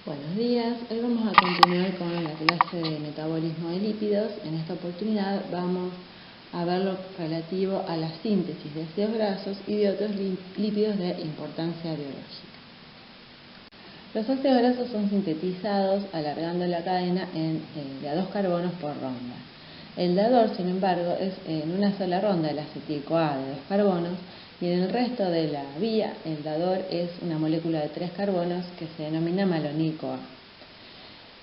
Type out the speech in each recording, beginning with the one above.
Buenos días, hoy vamos a continuar con la clase de metabolismo de lípidos. En esta oportunidad vamos a ver lo relativo a la síntesis de ácidos grasos y de otros lípidos de importancia biológica. Los ácidos grasos son sintetizados alargando la cadena de a 2 carbonos por ronda. El dador, sin embargo, es en una sola ronda el acetil-CoA de 2 carbonos, y en el resto de la vía el dador es una molécula de 3 carbonos que se denomina malonil-CoA.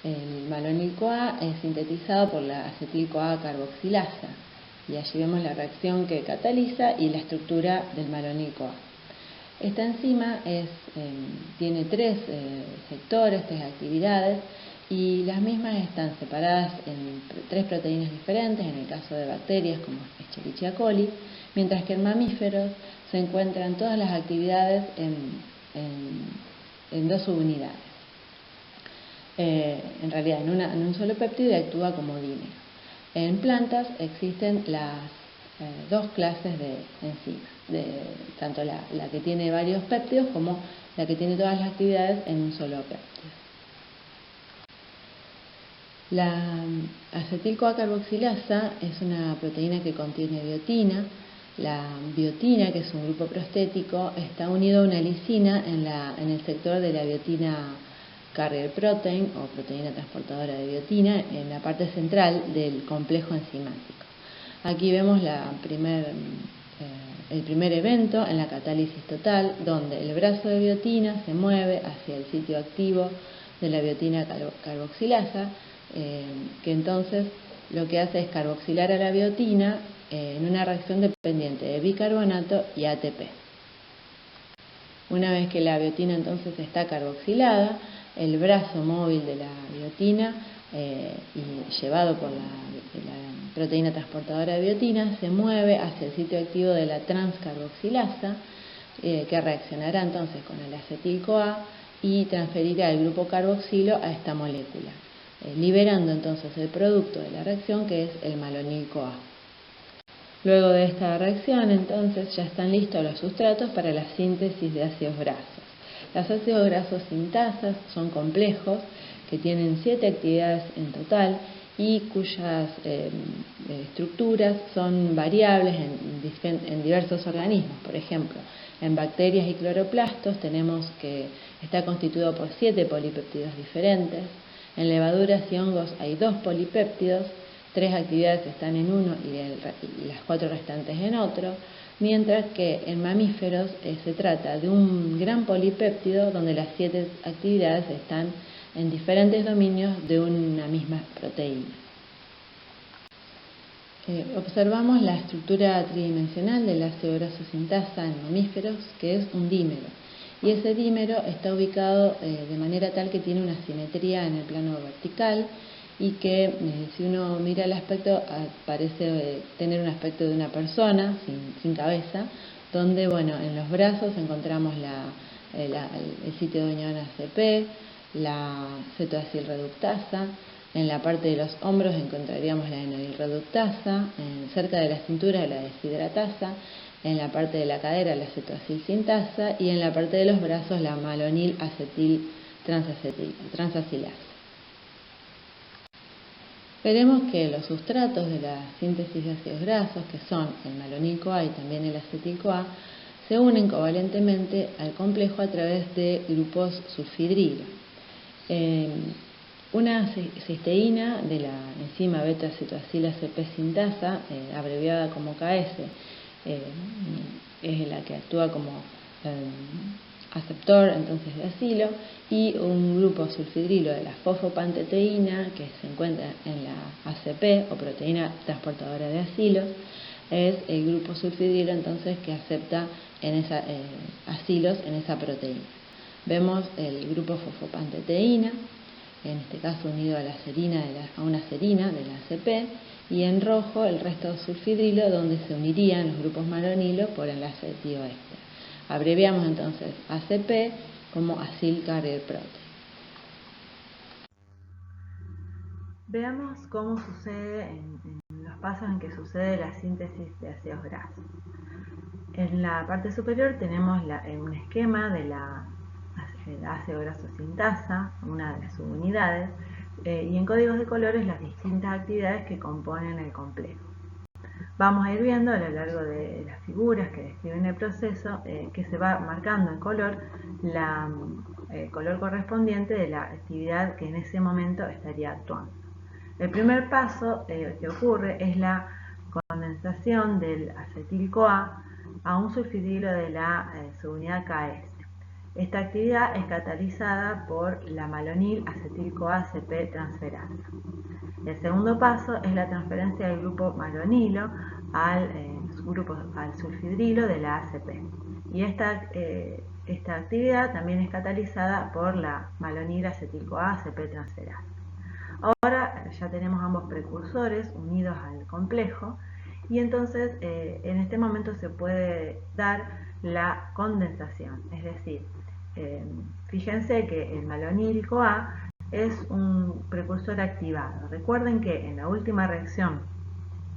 El malonil-CoA es sintetizado por la acetil-CoA carboxilasa, y allí vemos la reacción que cataliza y la estructura del malonil-CoA. Esta enzima tiene 3 sectores, 3 actividades, y las mismas están separadas en 3 proteínas diferentes, en el caso de bacterias como Escherichia coli, mientras que en mamíferos se encuentran todas las actividades en 2 subunidades. En realidad en un solo péptido, y actúa como dímero. En plantas existen las 2 clases de enzimas, tanto la que tiene varios péptidos como la que tiene todas las actividades en un solo péptido. La acetil-CoA carboxilasa es una proteína que contiene biotina. La biotina, que es un grupo prostético, está unido a una lisina en el sector de la biotina carrier protein o proteína transportadora de biotina, en la parte central del complejo enzimático. Aquí vemos el primer evento en la catálisis total, donde el brazo de biotina se mueve hacia el sitio activo de la biotina carboxilasa, que entonces lo que hace es carboxilar a la biotina en una reacción dependiente de bicarbonato y ATP. Una vez que la biotina entonces está carboxilada, el brazo móvil de la biotina y llevado por la proteína transportadora de biotina se mueve hacia el sitio activo de la transcarboxilasa, que reaccionará entonces con el acetil-CoA y transferirá el grupo carboxilo a esta molécula, liberando entonces el producto de la reacción, que es el malonil-CoA. Luego de esta reacción, entonces, ya están listos los sustratos para la síntesis de ácidos grasos. Los ácidos grasos sintasas son complejos que tienen 7 actividades en total y cuyas estructuras son variables en diversos organismos. Por ejemplo, en bacterias y cloroplastos tenemos que está constituido por 7 polipéptidos diferentes. En levaduras y hongos hay 2 polipéptidos, 3 actividades están en uno y las 4 restantes en otro, mientras que en mamíferos se trata de un gran polipéptido donde las 7 actividades están en diferentes dominios de una misma proteína. Observamos la estructura tridimensional del ácido graso sintasa en mamíferos, que es un dímero, y ese dímero está ubicado de manera tal que tiene una simetría en el plano vertical, y que si uno mira el aspecto parece tener un aspecto de una persona sin cabeza, donde en los brazos encontramos el sitio de unión ACP, la cetoacilreductasa. En la parte de los hombros encontraríamos la enolilreductasa, cerca de la cintura la deshidratasa, en la parte de la cadera la cetoacilsintasa y en la parte de los brazos la malonil acetil transacilasa. Veremos que los sustratos de la síntesis de ácidos grasos, que son el malonil-CoA y también el acetil-CoA, se unen covalentemente al complejo a través de grupos sulfidrilo. Una cisteína de la enzima beta-cetoacil-ACP sintasa, abreviada como KS, es la que actúa como aceptor entonces de acilo, y un grupo sulfidrilo de la fosfopanteteína que se encuentra en la ACP o proteína transportadora de acilo, es el grupo sulfidrilo entonces que acepta acilos en esa proteína. Vemos el grupo fosfopanteteína, en este caso unido a una serina de la ACP, y en rojo el resto de sulfidrilo, donde se unirían los grupos malonilo por enlace tioéster. Abreviamos entonces ACP como Acyl Carrier Protein. Veamos cómo sucede en los pasos en que sucede la síntesis de ácidos grasos. En la parte superior tenemos un esquema de la el ácido graso sintasa, una de sus unidades, y en códigos de colores las distintas actividades que componen el complejo. Vamos a ir viendo a lo largo de las figuras que describen el proceso que se va marcando en color el color correspondiente de la actividad que en ese momento estaría actuando. El primer paso que ocurre es la condensación del acetil-CoA a un sulfidilo de la subunidad KS. Esta actividad es catalizada por la malonil acetil-CoA-ACP transferasa. El segundo paso es la transferencia del grupo malonilo al sulfidrilo de la ACP. Y esta actividad también es catalizada por la malonil acetil-CoA-ACP transferasa. Ahora ya tenemos ambos precursores unidos al complejo y entonces en este momento se puede dar la condensación, es decir, fíjense que el malonil-CoA es un precursor activado. Recuerden que en la última reacción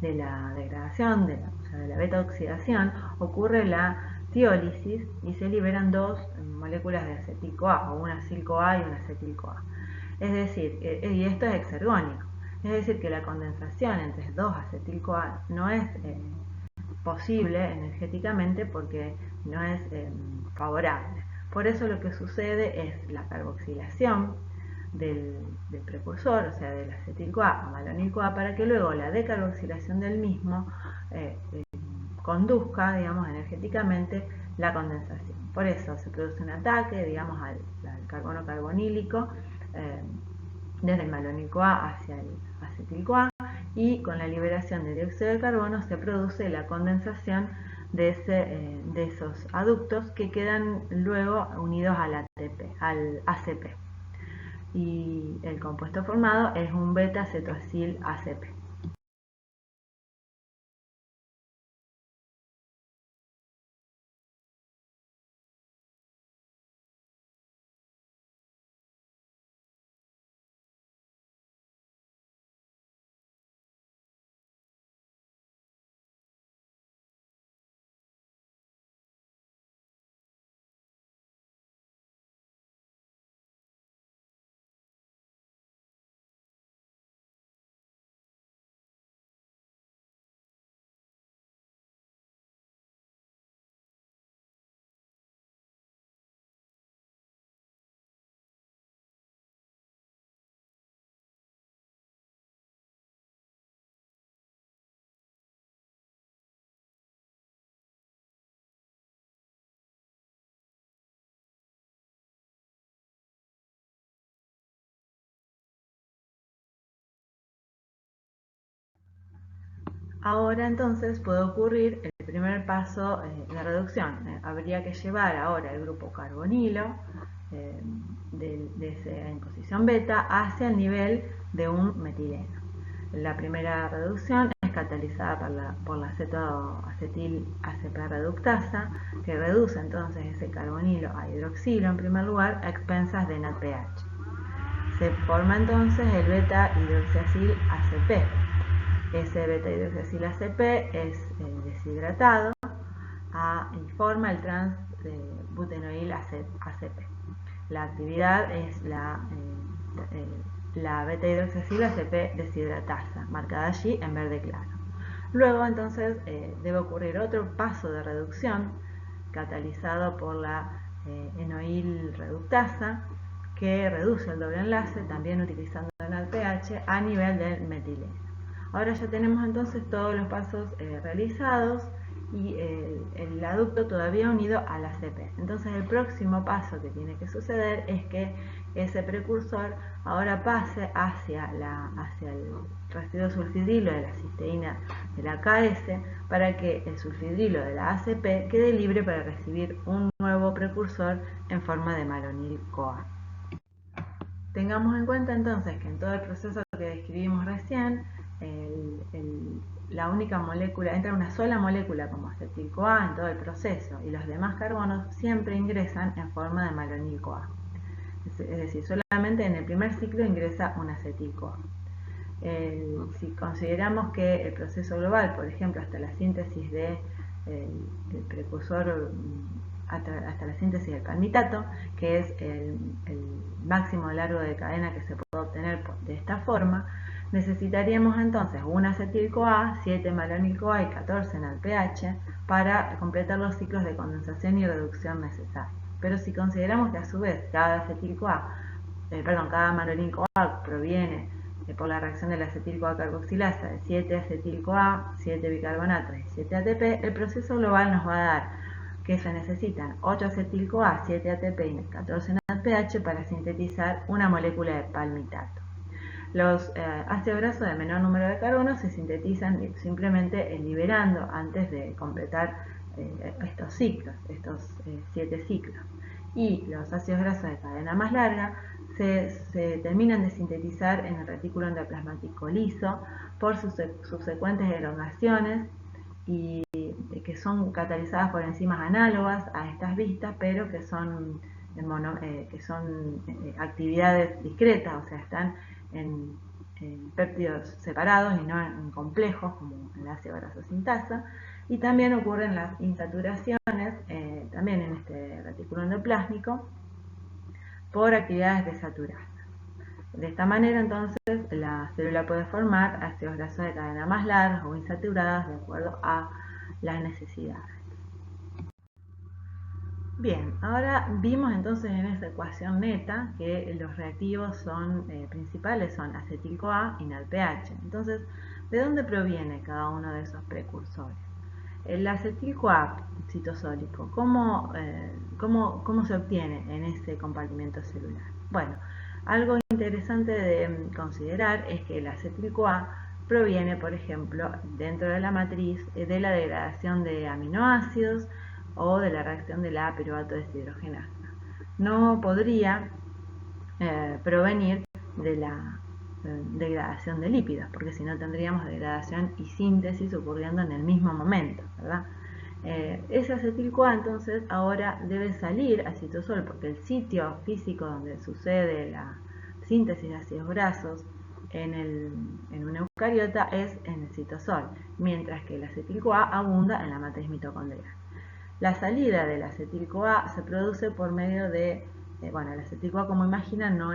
de la degradación, de la beta-oxidación, ocurre la tiólisis y se liberan dos moléculas de acetil-CoA, o una acil-CoA y una acetil-CoA. Es decir, y esto es exergónico, es decir, que la condensación entre dos acetil-CoA no es posible energéticamente porque no es favorable. Por eso lo que sucede es la carboxilación del precursor, o sea, del acetil-CoA a malonil-CoA, para que luego la decarboxilación del mismo conduzca, digamos, energéticamente la condensación. Por eso se produce un ataque, digamos, al carbono carbonílico desde el malonil-CoA hacia el acetil-CoA, y con la liberación de dióxido de carbono se produce la condensación de esos aductos que quedan luego unidos al ACP. Y el compuesto formado es un beta-cetoacil ACP. Ahora entonces puede ocurrir el primer paso de reducción. Habría que llevar ahora el grupo carbonilo en posición beta hacia el nivel de un metileno. La primera reducción es catalizada por la cetoacetil-ACP reductasa, que reduce entonces ese carbonilo a hidroxilo en primer lugar a expensas de NADPH. Se forma entonces el beta-hidroxiacil ACP. Ese beta-hidroxiacil ACP es deshidratado y forma el trans-butenoil ACP. La actividad es la beta-hidroxiacil ACP deshidratasa, marcada allí en verde claro. Luego entonces debe ocurrir otro paso de reducción catalizado por la enoil reductasa, que reduce el doble enlace, también utilizando el NADPH, a nivel del metileno. Ahora ya tenemos entonces todos los pasos realizados y el aducto todavía unido a la ACP. Entonces el próximo paso que tiene que suceder es que ese precursor ahora pase hacia el residuo sulfidrilo de la cisteína de la KS, para que el sulfidrilo de la ACP quede libre para recibir un nuevo precursor en forma de malonil-CoA. Tengamos en cuenta entonces que en todo el proceso que describimos recién, la única molécula, entra una sola molécula como acetil-CoA en todo el proceso, y los demás carbonos siempre ingresan en forma de malonil-CoA. Es decir, solamente en el primer ciclo ingresa un acetil-CoA. Si consideramos que el proceso global, por ejemplo, hasta la síntesis del precursor hasta la síntesis del palmitato, que es el máximo largo de cadena que se puede obtener de esta forma, necesitaríamos entonces un acetil-CoA, 7 malonil-CoA y 14 NADPH para completar los ciclos de condensación y reducción necesarios. Pero si consideramos que a su vez cada malonil-CoA proviene por la reacción de la acetil-CoA carboxilasa de 7 acetil-CoA, 7 bicarbonatos y 7 ATP, el proceso global nos va a dar que se necesitan 8 acetil-CoA, 7 ATP y 14 NADPH para sintetizar una molécula de palmitato. Los ácidos grasos de menor número de carbonos se sintetizan simplemente liberando antes de completar estos ciclos, estos 7 ciclos. Y los ácidos grasos de cadena más larga se terminan de sintetizar en el retículo endoplasmático liso por sus subsecuentes elongaciones y que son catalizadas por enzimas análogas a estas vistas, pero que son actividades discretas, o sea, están en péptidos separados y no en complejos como el ácido graso sintasa, y también ocurren las insaturaciones también en este retículo endoplásmico por actividades desaturadas. De esta manera, entonces, la célula puede formar ácidos grasos de cadena más largas o insaturadas de acuerdo a las necesidades. Bien, ahora vimos entonces en esta ecuación neta que los reactivos principales son acetil-CoA y NADPH. Entonces, ¿de dónde proviene cada uno de esos precursores? El acetil-CoA citosólico, ¿cómo se obtiene en ese compartimento celular? Bueno, algo interesante de considerar es que el acetil-CoA proviene, por ejemplo, dentro de la matriz de la degradación de aminoácidos o de la reacción de la piruvato deshidrogenasa. No podría provenir de la degradación de lípidos, porque si no tendríamos degradación y síntesis ocurriendo en el mismo momento, ¿verdad? Ese acetil-CoA entonces ahora debe salir al citosol, porque el sitio físico donde sucede la síntesis de ácidos grasos en una eucariota es en el citosol, mientras que el acetil-CoA abunda en la matriz mitocondrial. La salida del acetil-CoA se produce por medio de, el acetil-CoA, como imaginan, no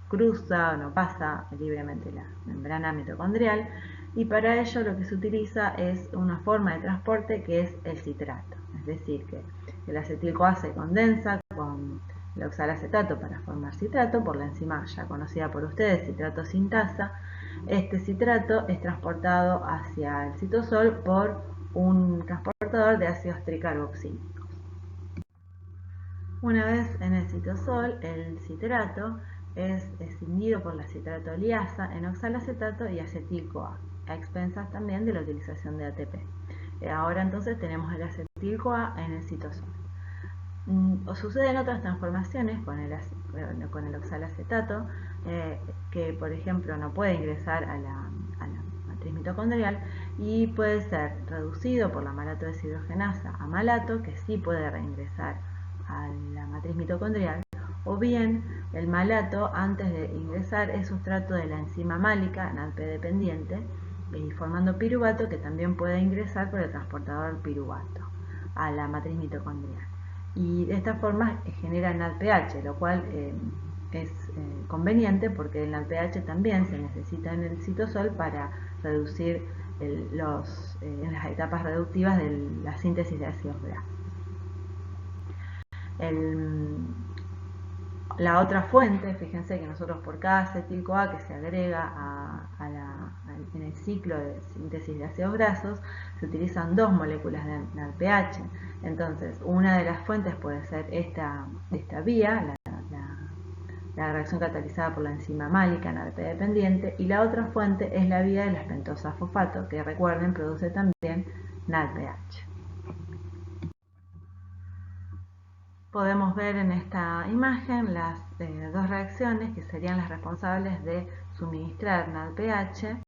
cruza, no pasa libremente la membrana mitocondrial, y para ello lo que se utiliza es una forma de transporte que es el citrato, es decir, que el acetil-CoA se condensa con el oxalacetato para formar citrato por la enzima ya conocida por ustedes, citrato sintasa. Este citrato es transportado hacia el citosol por un transportador de ácidos tricarboxílicos. Una vez en el citosol, el citrato es escindido por la citratoliasa en oxalacetato y acetil-CoA, a expensas también de la utilización de ATP. Ahora entonces tenemos el acetil-CoA en el citosol. Suceden otras transformaciones con el oxalacetato, que por ejemplo no puede ingresar a la matriz mitocondrial y puede ser reducido por la malato deshidrogenasa a malato, que sí puede reingresar a la matriz mitocondrial, o bien el malato antes de ingresar es sustrato de la enzima málica NADP dependiente y formando piruvato, que también puede ingresar por el transportador piruvato a la matriz mitocondrial. Y de esta forma genera NADPH, lo cual es conveniente porque el NADPH también se necesita en el citosol para reducir en las etapas reductivas de la síntesis de ácidos grasos. La otra fuente, fíjense que nosotros por cada acetil-CoA que se agrega en el ciclo de síntesis de ácidos grasos, se utilizan dos moléculas de NADPH. Entonces, una de las fuentes puede ser esta vía, la reacción catalizada por la enzima málica NADP dependiente, y la otra fuente es la vía de las pentosas fosfato, que recuerden produce también NADPH. Podemos ver en esta imagen las dos reacciones que serían las responsables de suministrar NADPH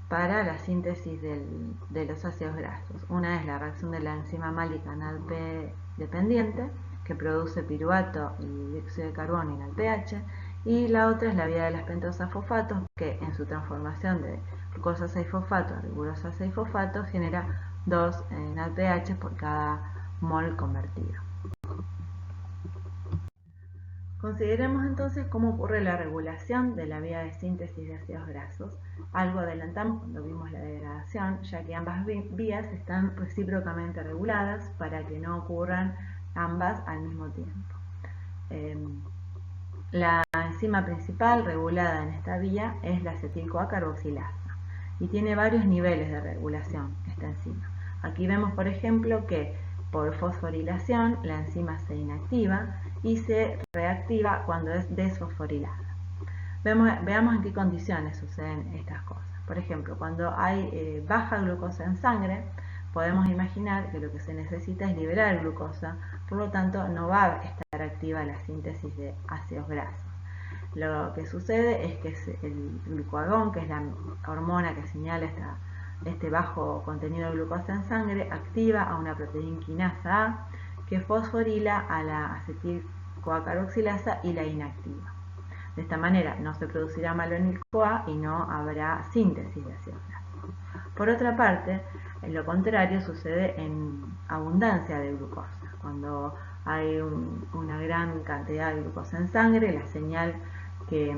para la síntesis de los ácidos grasos. Una es la reacción de la enzima málica NADP dependiente, que produce piruvato y dióxido de carbono y NADPH, y la otra es la vía de las pentosas fosfatos, que en su transformación de glucosa 6-fosfato a rigurosa 6-fosfato genera 2 NADPH por cada mol convertido. Consideremos entonces cómo ocurre la regulación de la vía de síntesis de ácidos grasos. Algo adelantamos cuando vimos la degradación, ya que ambas vías están recíprocamente reguladas para que no ocurran ambas al mismo tiempo. La enzima principal regulada en esta vía es la acetil-CoA carboxilasa y tiene varios niveles de regulación esta enzima. Aquí vemos, por ejemplo, que por fosforilación la enzima se inactiva y se reactiva cuando es desfosforilada. Veamos en qué condiciones suceden estas cosas. Por ejemplo, cuando hay baja glucosa en sangre, podemos imaginar que lo que se necesita es liberar glucosa, por lo tanto no va a estar activa la síntesis de ácidos grasos. Lo que sucede es que el glucagón, que es la hormona que señala este bajo contenido de glucosa en sangre, activa a una proteína quinasa A que fosforila a la acetil-CoA carboxilasa y la inactiva. De esta manera no se producirá malonil-CoA y no habrá síntesis de ácidos grasos. Por otra parte, lo contrario sucede en abundancia de glucosa. Cuando hay una gran cantidad de glucosa en sangre, la señal que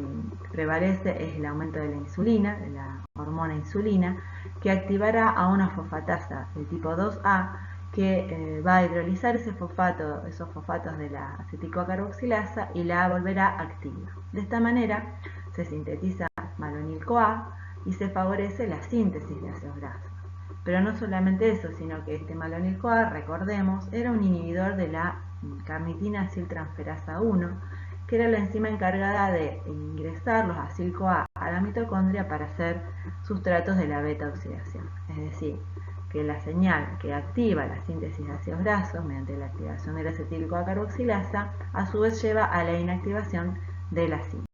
prevalece es el aumento de la insulina, de la hormona insulina, que activará a una fosfatasa de tipo 2A que va a hidrolizar esos fosfatos de la acetil-CoA carboxilasa y la volverá activa. De esta manera se sintetiza malonil-CoA y se favorece la síntesis de ácidos grasos. Pero no solamente eso, sino que este malonil-CoA, recordemos, era un inhibidor de la carnitina aciltransferasa 1, que era la enzima encargada de ingresar los acil-CoA a la mitocondria para hacer sustratos de la beta-oxidación. Es decir, que la señal que activa la síntesis de ácidos grasos mediante la activación de la acetil-CoA carboxilasa, a su vez lleva a la inactivación de la síntesis.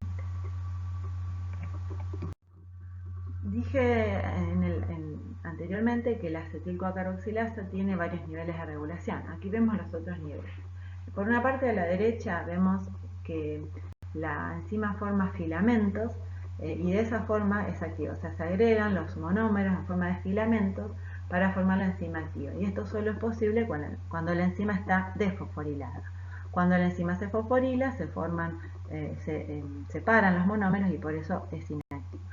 Dije anteriormente que la acetil-CoA carboxilasa tiene varios niveles de regulación. Aquí vemos los otros niveles. Por una parte, a la derecha vemos que la enzima forma filamentos y de esa forma es activa. O sea, se agregan los monómeros en forma de filamentos para formar la enzima activa. Y esto solo es posible cuando la enzima está desfosforilada. Cuando la enzima se fosforila, se separan los monómeros y por eso es inactiva.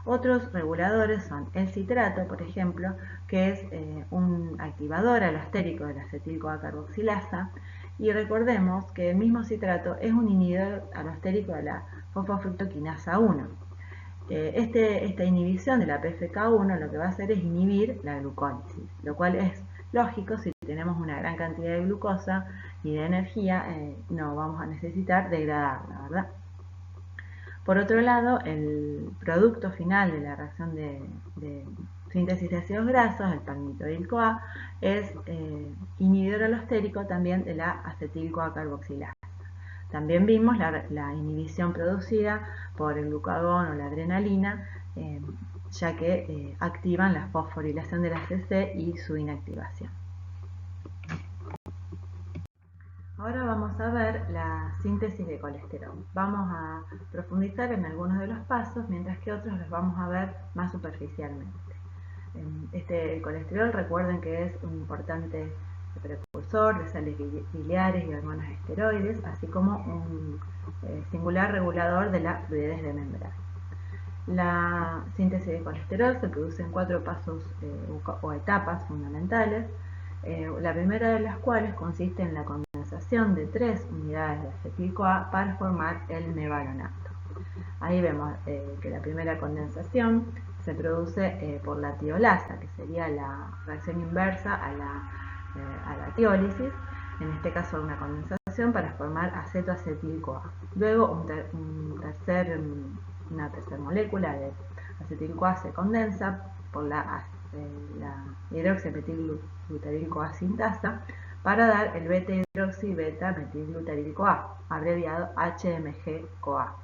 Otros reguladores son el citrato, por ejemplo, que es un activador alostérico de la acetil-CoA carboxilasa, y recordemos que el mismo citrato es un inhibidor alostérico de la fosfofructoquinasa 1. Esta inhibición de la PFK1 lo que va a hacer es inhibir la glucólisis, lo cual es lógico. Si tenemos una gran cantidad de glucosa y de energía, no vamos a necesitar degradarla, ¿verdad? Por otro lado, el producto final de la reacción de síntesis de ácidos grasos, el palmitoil-CoA, es inhibidor alostérico también de la acetil-CoA carboxilasa. También vimos la inhibición producida por el glucagón o la adrenalina, ya que activan la fosforilación de la CC y su inactivación. Ahora vamos a ver la síntesis de colesterol. Vamos a profundizar en algunos de los pasos, mientras que otros los vamos a ver más superficialmente. El colesterol, recuerden que es un importante precursor de sales biliares y hormonas esteroides, así como un singular regulador de la fluidez de membrana. La síntesis de colesterol se produce en 4 pasos o etapas fundamentales, la primera de las cuales consiste en la condensación de 3 unidades de acetil-CoA para formar el mevalonato. Ahí vemos que la primera condensación se produce por la tiolasa, que sería la reacción inversa a la tiólisis, en este caso una condensación para formar acetoacetil-CoA. Luego una tercera molécula de acetil-CoA se condensa por la hidroximetilglutaryl-CoA sintasa para dar el beta-hidroxi-beta-metilglutaryl-CoA, abreviado HMG-CoA.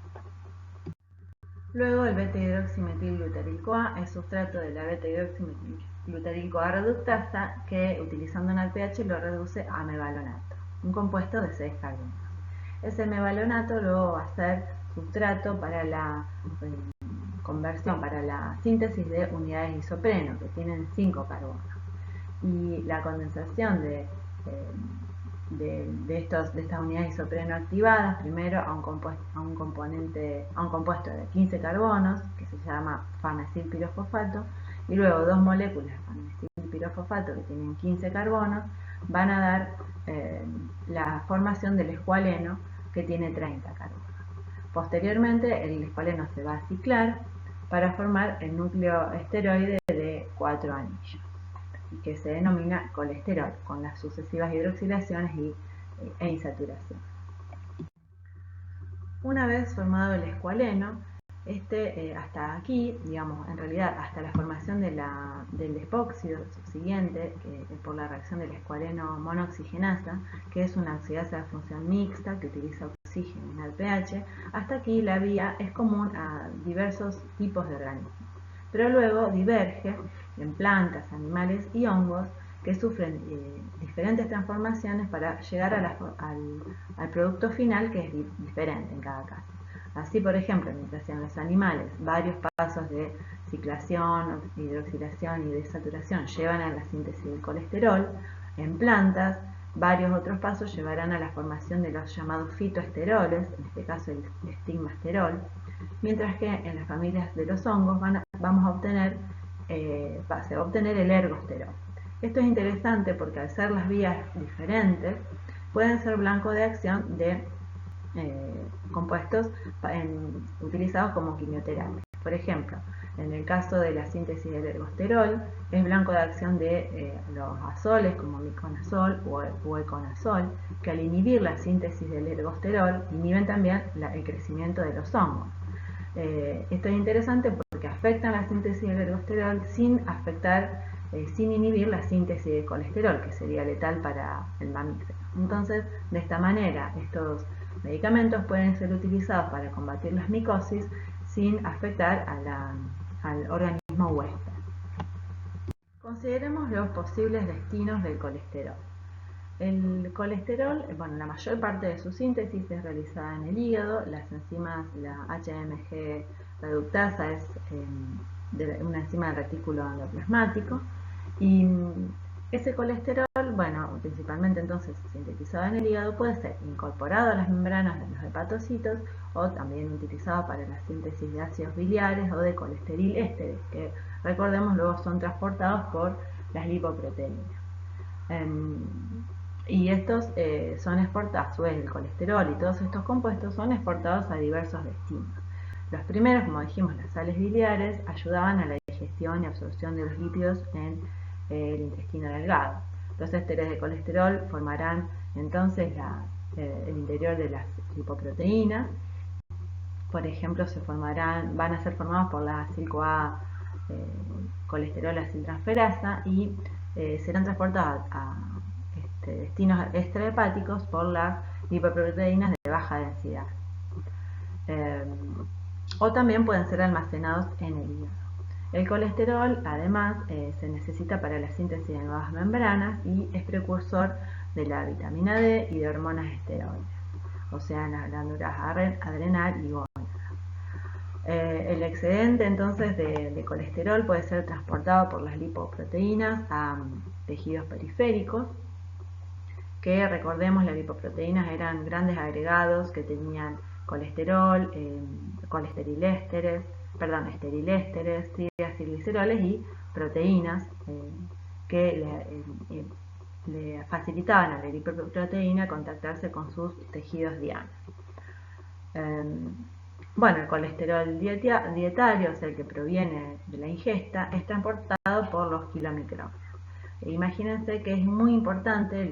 Luego el beta-hidroximetilglutaryl-CoA es sustrato de la beta-hidroximetilglutaryl-CoA reductasa que, utilizando NADPH, lo reduce a mevalonato, un compuesto de 6 carbonos. Ese mevalonato luego va a ser sustrato para la conversión, para la síntesis de unidades de isopreno, que tienen 5 carbonos. y la condensación de estas unidades isopreno activadas primero a un compuesto de 15 carbonos que se llama farnesilpirofosfato, y luego dos moléculas de farnesilpirofosfato que tienen 15 carbonos van a dar la formación del escualeno que tiene 30 carbonos. Posteriormente el escualeno se va a ciclar para formar el núcleo esteroide de 4 anillos, que se denomina colesterol, con las sucesivas hidroxilaciones e insaturación. Una vez formado el escualeno, hasta aquí, digamos, en realidad hasta la formación del epóxido subsiguiente, por la reacción del escualeno monoxigenasa, que es una oxidasa de función mixta que utiliza oxígeno en el pH, hasta aquí la vía es común a diversos tipos de organismos, pero luego diverge en plantas, animales y hongos que sufren diferentes transformaciones para llegar al producto final, que es diferente en cada caso. Así, por ejemplo, mientras en los animales varios pasos de ciclación, hidroxilación y desaturación llevan a la síntesis del colesterol, en plantas varios otros pasos llevarán a la formación de los llamados fitoesteroles, en este caso el estigmasterol, mientras que en las familias de los hongos se va a obtener el ergosterol. Esto es interesante porque al ser las vías diferentes, pueden ser blanco de acción de compuestos utilizados como quimioterapia. Por ejemplo, en el caso de la síntesis del ergosterol, es blanco de acción de los azoles como miconazol o econazol, que al inhibir la síntesis del ergosterol, inhiben también el crecimiento de los hongos. Esto es interesante porque afectan la síntesis del ergosterol sin inhibir la síntesis de colesterol, que sería letal para el mamífero. Entonces, de esta manera, estos medicamentos pueden ser utilizados para combatir las micosis sin afectar al organismo huésped. Consideremos los posibles destinos del colesterol. El colesterol, la mayor parte de su síntesis es realizada en el hígado. Las enzimas, la HMG reductasa es una enzima del retículo endoplasmático, y ese colesterol, principalmente entonces sintetizado en el hígado, puede ser incorporado a las membranas de los hepatocitos o también utilizado para la síntesis de ácidos biliares o de colesterol ésteres, que recordemos luego son transportados por las lipoproteínas. Y estos son exportados, el colesterol y todos estos compuestos son exportados a diversos destinos. Los primeros, como dijimos, las sales biliares, ayudaban a la digestión y absorción de los lípidos en el intestino delgado. Los ésteres de colesterol formarán entonces el interior de las lipoproteínas. Por ejemplo, van a ser formados por la acil-CoA colesterol aciltransferasa y serán transportados a destinos extrahepáticos por las lipoproteínas de baja densidad. O también pueden ser almacenados en el hígado. El colesterol, además, se necesita para la síntesis de nuevas membranas y es precursor de la vitamina D y de hormonas esteroides, o sea, en las glándulas adrenal y gónada. El excedente entonces de colesterol puede ser transportado por las lipoproteínas a tejidos periféricos, que recordemos, las lipoproteínas eran grandes agregados que tenían colesterol, esteриlésteres, triacilgliceroles y proteínas que le facilitaban a la lipoproteína contactarse con sus tejidos dianos. El colesterol dietario, o sea, el que proviene de la ingesta, es transportado por los kilomicrones. Imagínense que es muy importante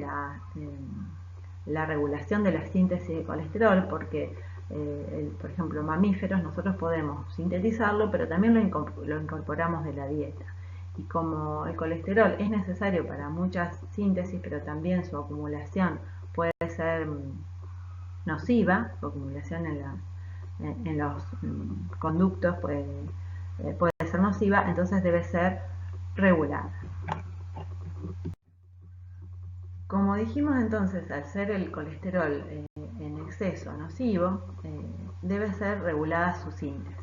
la regulación de la síntesis de colesterol, porque, por ejemplo, mamíferos nosotros podemos sintetizarlo, pero también lo incorporamos de la dieta. Y como el colesterol es necesario para muchas síntesis, pero también su acumulación puede ser nociva, su acumulación en los conductos puede ser nociva, entonces debe ser regulada. Como dijimos entonces, al ser el colesterol en exceso nocivo, debe ser regulada su síntesis.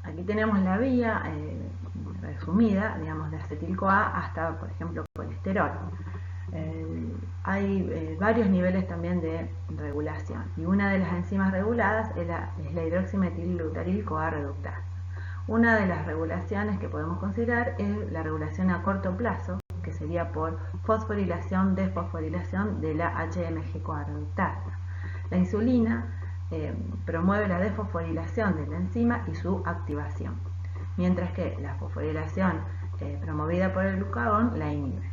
Aquí tenemos la vía resumida, digamos, de acetil-CoA hasta, por ejemplo, colesterol. Hay varios niveles también de regulación, y una de las enzimas reguladas es la hidroximetilglutaryl-CoA reductasa. Una de las regulaciones que podemos considerar es la regulación a corto plazo, que sería por fosforilación, desfosforilación de la HMG-CoA reductasa. La insulina promueve la desfosforilación de la enzima y su activación, mientras que la fosforilación promovida por el glucagón la inhibe.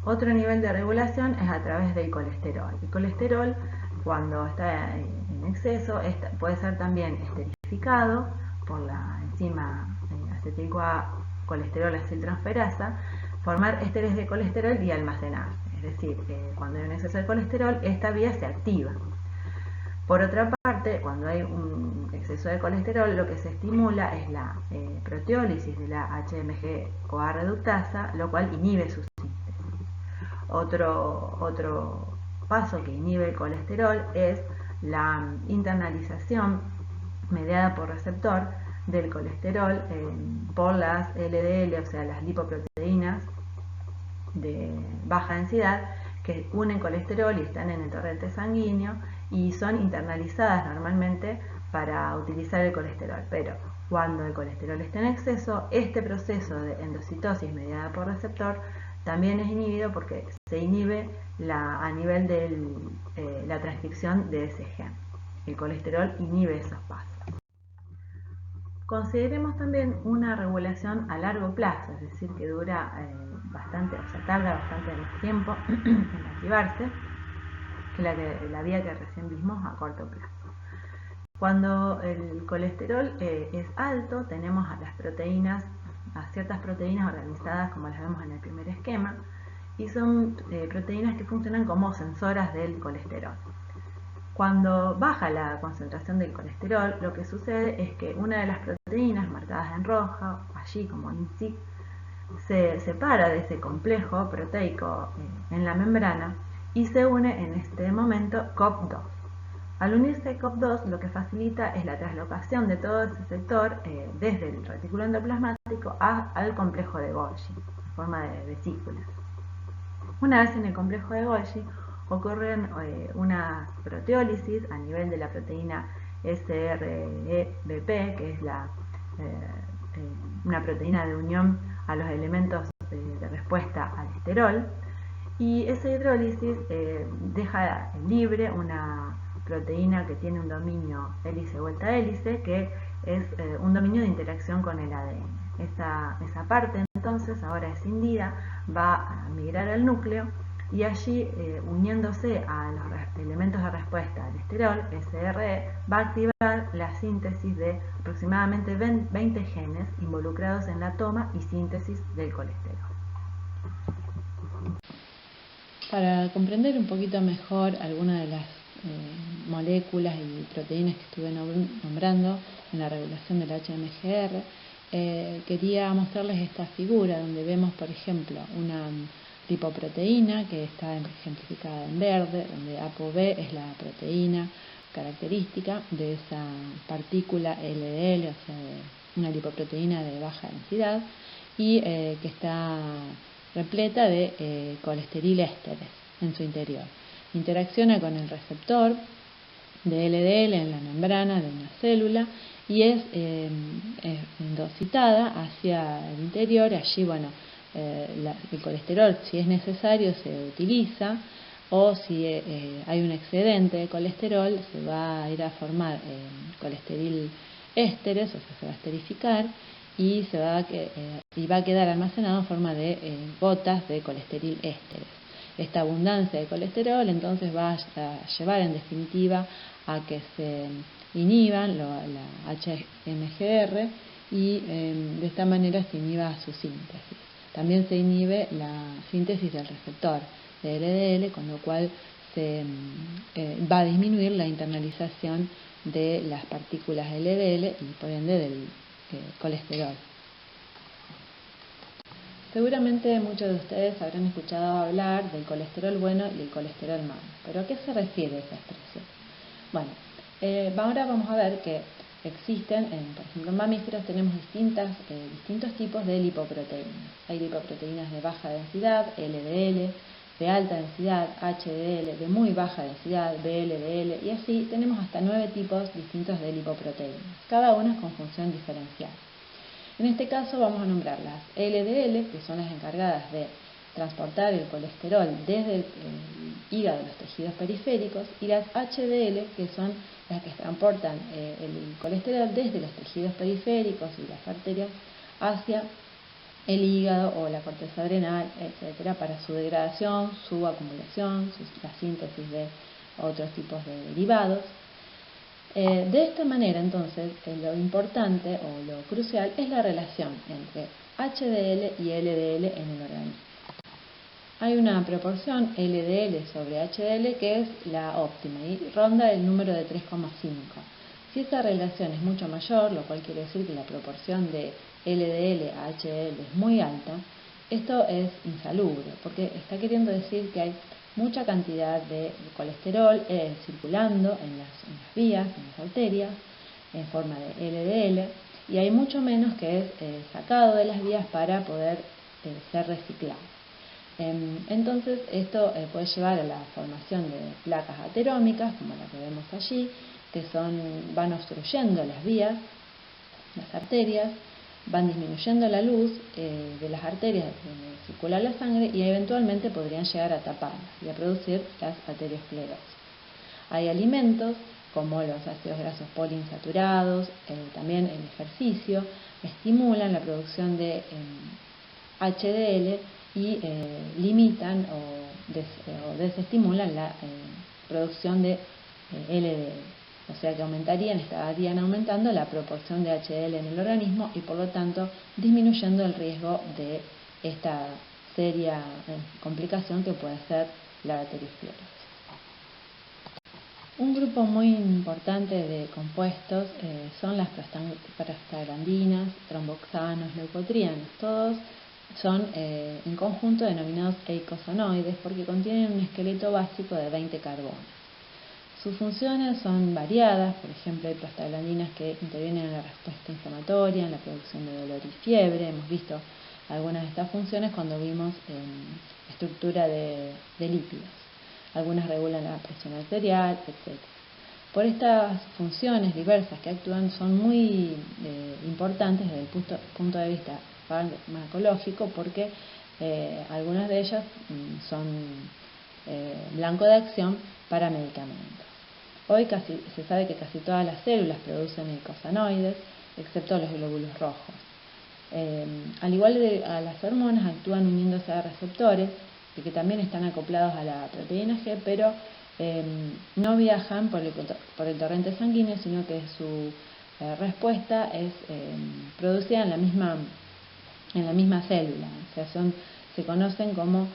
Otro nivel de regulación es a través del colesterol. El colesterol, cuando está en exceso, puede ser también esterificado por la enzima acetil-CoA colesterol aciltransferasa, formar ésteres de colesterol y almacenarse. Es decir, cuando hay un exceso de colesterol, esta vía se activa. Por otra parte, cuando hay un exceso de colesterol, lo que se estimula es la proteólisis de la HMG-CoA reductasa, lo cual inhibe su síntesis. Otro paso que inhibe el colesterol es la internalización mediada por receptor del colesterol por las LDL, o sea, las lipoproteínas de baja densidad, que unen colesterol y están en el torrente sanguíneo y son internalizadas normalmente para utilizar el colesterol. Pero cuando el colesterol está en exceso, este proceso de endocitosis mediada por receptor también es inhibido porque se inhibe a nivel de la transcripción de ese gen. El colesterol inhibe esos pasos. Consideremos también una regulación a largo plazo, es decir, que dura bastante, o sea, tarda bastante más tiempo en activarse que la vía que recién vimos a corto plazo. Cuando el colesterol es alto, tenemos a ciertas proteínas organizadas como las vemos en el primer esquema, y son proteínas que funcionan como sensoras del colesterol. Cuando baja la concentración del colesterol, lo que sucede es que una de las proteínas marcadas en rojo, allí como INSIC, se separa de ese complejo proteico en la membrana y se une en este momento COP2. Al unirse COP2, lo que facilita es la traslocación de todo ese sector desde el retículo endoplasmático al complejo de Golgi, en forma de vesículas. Una vez en el complejo de Golgi, ocurren una proteólisis a nivel de la proteína SREBP, que es una proteína de unión a los elementos de respuesta al esterol, y esa hidrólisis deja libre una proteína que tiene un dominio hélice-vuelta-hélice, que es un dominio de interacción con el ADN. Esa parte entonces ahora escindida va a migrar al núcleo y allí, uniéndose a los elementos de respuesta al esterol, SRE, va a activar la síntesis de aproximadamente 20 genes involucrados en la toma y síntesis del colesterol. Para comprender un poquito mejor algunas de las moléculas y proteínas que estuve nombrando en la regulación del HMGR, quería mostrarles esta figura donde vemos, por ejemplo, una lipoproteína que está ejemplificada en verde, donde ApoB es la proteína característica de esa partícula LDL, o sea, de una lipoproteína de baja densidad, y que está repleta de colesterylésteres en su interior. Interacciona con el receptor de LDL en la membrana de una célula y es endocitada hacia el interior. Allí, bueno, el colesterol, si es necesario, se utiliza, o si hay un excedente de colesterol, se va a ir a formar colesterol ésteres, o sea, se va a esterificar y va a quedar almacenado en forma de gotas de colesterol ésteres. Esta abundancia de colesterol entonces va a llevar en definitiva a que se inhiban la HMGR y de esta manera se inhiba su síntesis. También se inhibe la síntesis del receptor de LDL, con lo cual se va a disminuir la internalización de las partículas LDL y por ende del colesterol. Seguramente muchos de ustedes habrán escuchado hablar del colesterol bueno y el colesterol malo, pero ¿a qué se refiere esa expresión? Bueno, ahora vamos a ver que existen, por ejemplo en mamíferos tenemos distintos tipos de lipoproteínas. Hay lipoproteínas de baja densidad, LDL, de alta densidad, HDL, de muy baja densidad, VLDL, y así tenemos hasta 9 tipos distintos de lipoproteínas, cada una con función diferencial. En este caso vamos a nombrar las LDL, que son las encargadas de transportar el colesterol desde el hígado a los tejidos periféricos, y las HDL, que son las que transportan el colesterol desde los tejidos periféricos y las arterias hacia el hígado o la corteza adrenal, etcétera, para su degradación, su acumulación, la síntesis de otros tipos de derivados. De esta manera, entonces, lo importante o lo crucial es la relación entre HDL y LDL en el organismo. Hay una proporción LDL sobre HDL que es la óptima y ronda el número de 3,5. Si esta relación es mucho mayor, lo cual quiere decir que la proporción de LDL a HDL es muy alta, esto es insalubre, porque está queriendo decir que hay mucha cantidad de colesterol circulando en las vías, en las arterias, en forma de LDL, y hay mucho menos que es sacado de las vías para poder ser reciclado. Entonces esto puede llevar a la formación de placas aterómicas, como la que vemos allí, que van obstruyendo las vías, las arterias, van disminuyendo la luz de las arterias donde circula la sangre y eventualmente podrían llegar a taparlas y a producir las arteriosclerosis. Hay alimentos como los ácidos grasos poliinsaturados, también el ejercicio, estimulan la producción de HDL y limitan o desestimulan la producción de LDL. O sea que estarían aumentando la proporción de HDL en el organismo y por lo tanto disminuyendo el riesgo de esta seria complicación que puede ser la arteriosclerosis. Un grupo muy importante de compuestos son las prostaglandinas, tromboxanos, leucotrienos. Todos son en conjunto denominados eicosanoides porque contienen un esqueleto básico de 20 carbonos. Sus funciones son variadas, por ejemplo hay prostaglandinas que intervienen en la respuesta inflamatoria, en la producción de dolor y fiebre. Hemos visto algunas de estas funciones cuando vimos estructura de lípidos. Algunas regulan la presión arterial, etc. Por estas funciones diversas que actúan son muy importantes desde el punto de vista farmacológico porque algunas de ellas son blanco de acción para medicamentos. Hoy se sabe que casi todas las células producen eicosanoides, excepto los glóbulos rojos. Al igual que a las hormonas, actúan uniéndose a receptores que también están acoplados a la proteína G, pero no viajan por el torrente sanguíneo, sino que su respuesta es producida en la misma célula. O sea, se conocen como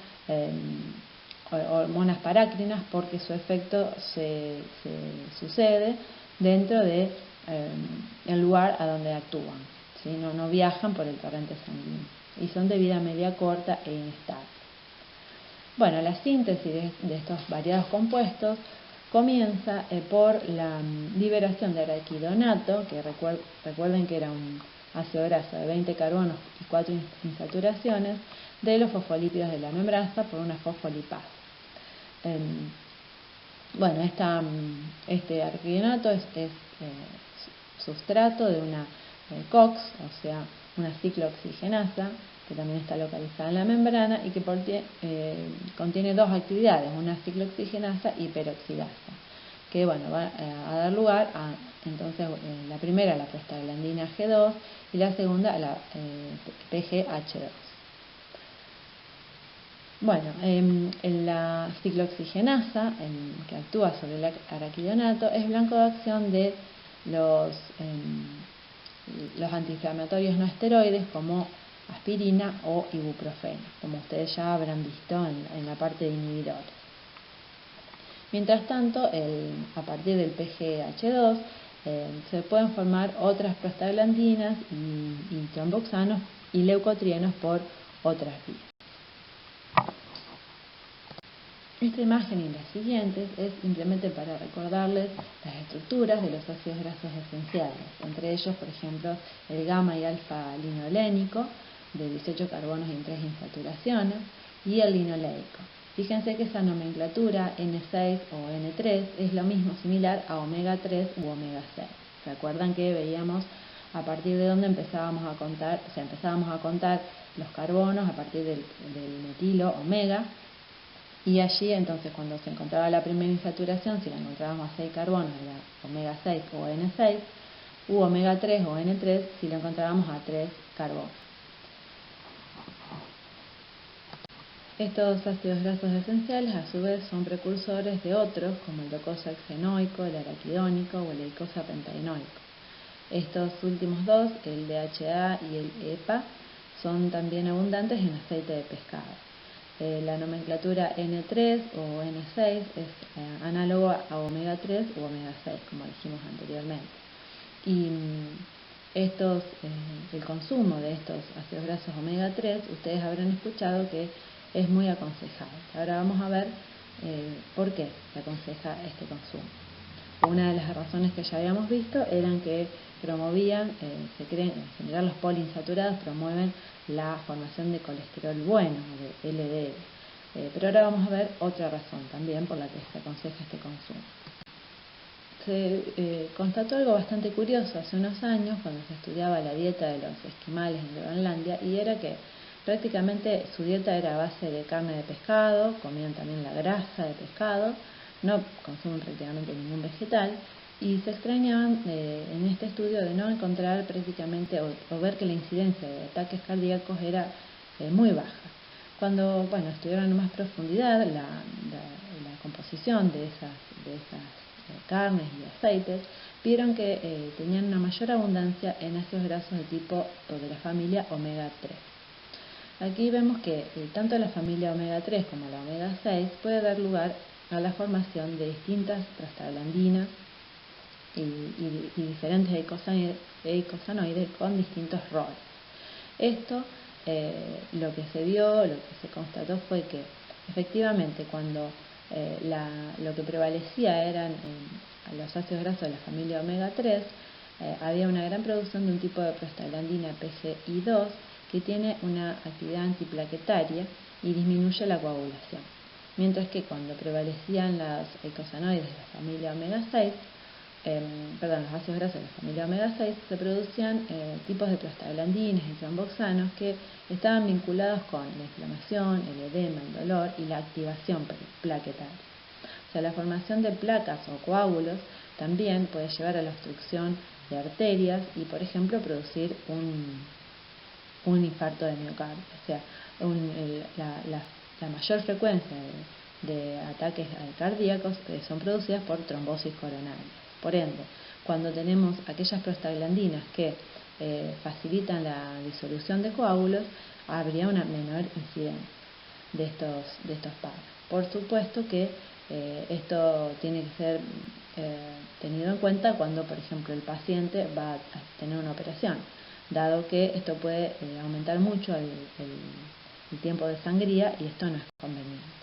hormonas parácrinas porque su efecto se sucede dentro de el lugar a donde actúan, ¿sí? No viajan por el torrente sanguíneo y son de vida media corta e inestable. Bueno, la síntesis de estos variados compuestos comienza por la liberación de araquidonato, que recuerden que era un ácido graso de 20 carbonos y 4 insaturaciones, de los fosfolípidos de la membrana por una fosfolipasa. Bueno, este araquidonato es sustrato de una COX, o sea, una ciclooxigenasa, que también está localizada en la membrana y que contiene dos actividades, una ciclooxigenasa y peroxidasa, que bueno, va a dar lugar a, entonces, la primera la prostaglandina G2 y la segunda la PGH2. Bueno, la ciclooxigenasa, que actúa sobre el araquidonato, es blanco de acción de los antiinflamatorios no esteroides como aspirina o ibuprofeno, como ustedes ya habrán visto en la parte de inhibidores. Mientras tanto, a partir del PGH2 se pueden formar otras prostaglandinas y tromboxanos y leucotrienos por otras vías. Esta imagen y las siguientes es simplemente para recordarles las estructuras de los ácidos grasos esenciales, entre ellos, por ejemplo, el gamma y alfa linolénico de 18 carbonos y 3 insaturaciones y el linoleico. Fíjense que esa nomenclatura N6 o N3 es lo mismo, similar a omega 3 u omega 6. ¿Se acuerdan que veíamos a partir de dónde empezábamos a contar los carbonos a partir del metilo omega? Y allí entonces cuando se encontraba la primera insaturación, si la encontrábamos a 6 carbonos, era omega 6 o N6, u omega 3 o N3 si lo encontrábamos a 3 carbonos. Estos ácidos grasos esenciales a su vez son precursores de otros como el docosahexaenoico, el araquidónico o el eicosapentaenoico. Estos últimos dos, el DHA y el EPA, son también abundantes en aceite de pescado. La nomenclatura N3 o N6 es análogo a omega 3 u omega 6, como dijimos anteriormente. Y el consumo de estos ácidos grasos omega 3, ustedes habrán escuchado que es muy aconsejado. Ahora vamos a ver por qué se aconseja este consumo. Una de las razones que ya habíamos visto eran que promovían, en general los poliinsaturados promueven la formación de colesterol bueno, de LDL. Pero ahora vamos a ver otra razón también por la que se aconseja este consumo. Se constató algo bastante curioso hace unos años cuando se estudiaba la dieta de los esquimales en Groenlandia, y era que prácticamente su dieta era a base de carne de pescado, comían también la grasa de pescado, no consumen prácticamente ningún vegetal, y se extrañaban en este estudio de no encontrar prácticamente o ver que la incidencia de ataques cardíacos era muy baja. Cuando estudiaron en más profundidad la composición de esas carnes y aceites, vieron que tenían una mayor abundancia en ácidos grasos de tipo o de la familia omega 3. Aquí vemos que tanto la familia omega 3 como la omega 6 puede dar lugar a la formación de distintas prostaglandinas y diferentes eicosanoides con distintos roles. Esto lo que se constató fue que efectivamente cuando lo que prevalecía eran los ácidos grasos de la familia omega 3, había una gran producción de un tipo de prostaglandina PGI2 que tiene una actividad antiplaquetaria y disminuye la coagulación. Mientras que cuando prevalecían los eicosanoides de la familia omega 6, los ácidos grasos de la familia omega 6, se producían tipos de prostaglandinas y tromboxanos que estaban vinculados con la inflamación, el edema, el dolor y la activación plaquetaria. O sea, la formación de placas o coágulos también puede llevar a la obstrucción de arterias y, por ejemplo, producir un infarto de miocardio. O sea, la mayor frecuencia de ataques cardíacos son producidas por trombosis coronaria. Por ende, cuando tenemos aquellas prostaglandinas que facilitan la disolución de coágulos, habría una menor incidencia de estos paros. Por supuesto que esto tiene que ser tenido en cuenta cuando, por ejemplo, el paciente va a tener una operación, dado que esto puede aumentar mucho el tiempo de sangría y esto no es conveniente.